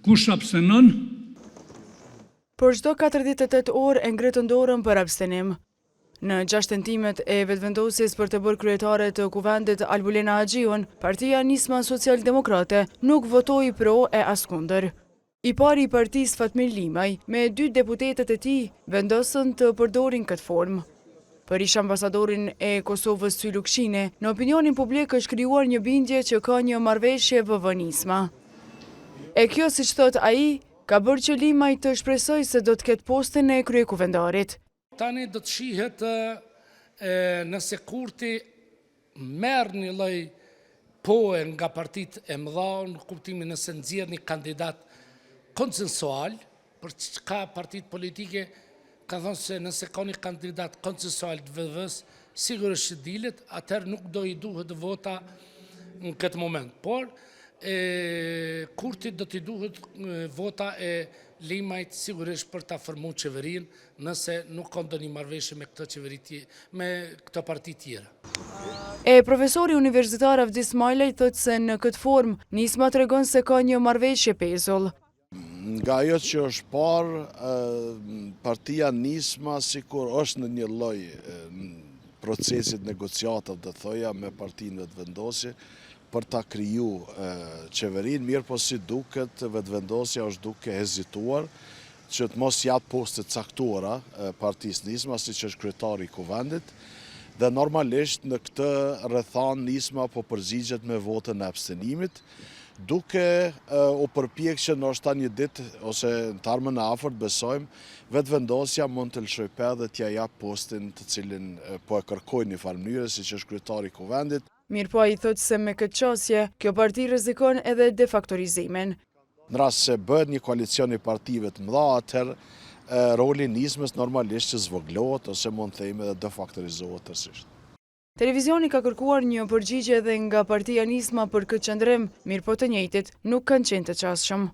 Kush abstenon? Për çdo 48 orë e ngritën dorën për abstenim. Në 6 tentimet e vetëvendosjes për të bërë kryetare të kuvendit Albulena Haxhiun, Partia Nisma Social-Demokrate nuk votoi pro e askundër. I pari i partisë Fatmir Limaj, me 2 deputetet e tij, vendosën të përdorin këtë formë. Për ish ambasadorin e Kosovës Sy Lukshini, në opinionin publik është krijuar një bindje që ka një marrëveshje VV-Nisma. E kjo, siç thot ai, ka bërë që Limaj të shpresojë se do të ketë postin e kryekuvendarit. Tani do të shihet nëse Kurti merr një lloj poe nga partitë e mëdha, në kuptimin nëse nxjerr një kandidat konsensual, për çka partitë politike ka thënë se nëse ka një kandidat konsensual të VV-s, sigurisht që dilet, atëherë nuk do i duhet vota në këtë moment. Por Kurtit do t'i duhet vota e Limajt sigurisht për ta formuar qeverinë, nëse nuk ka ndonjë marrëveshje me këtë qeveri, me këto parti tjera. Profesori universitar Avdi Smajlaj thotë se në këtë formë Nisma tregon se ka një marrëveshje pezull. Nga ajo që është parë, partia Nisma sikur është në një lloj procesit negociatat, dhe thoja, me partinë vetëvendosje për ta kriju qeverinë, mirë po si duket, vetëvendosja është duke hezituar që të mos japë postet caktuara partisë Nisma, si që është kryetari i kuvendit, dhe normalisht në këtë rrethan Nisma po përzigjet me votën e abstenimit, duke u përpjekë që ndoshta një ditë ose në termën e afërt besojmë vetëvendosja mund të lëshojë dhe t'ja jap postin të cilin po e kërkojnë në një farë mënyre, siç është kryetari i kuvendit. Mirë po ai thotë se me këtë çështje, kjo parti rrezikon edhe defaktorizimin. Në rast se bëhet një koalicion i partive të mëdha, atëherë roli i Nismës normalisht që zvoglohet ose mund të themi edhe defaktorizohet tërësisht. Televizioni ka kërkuar një përgjigje edhe nga Partia Nisma për këtë qëndrim, mirë po të njëjtit nuk kanë qenë të çastshëm.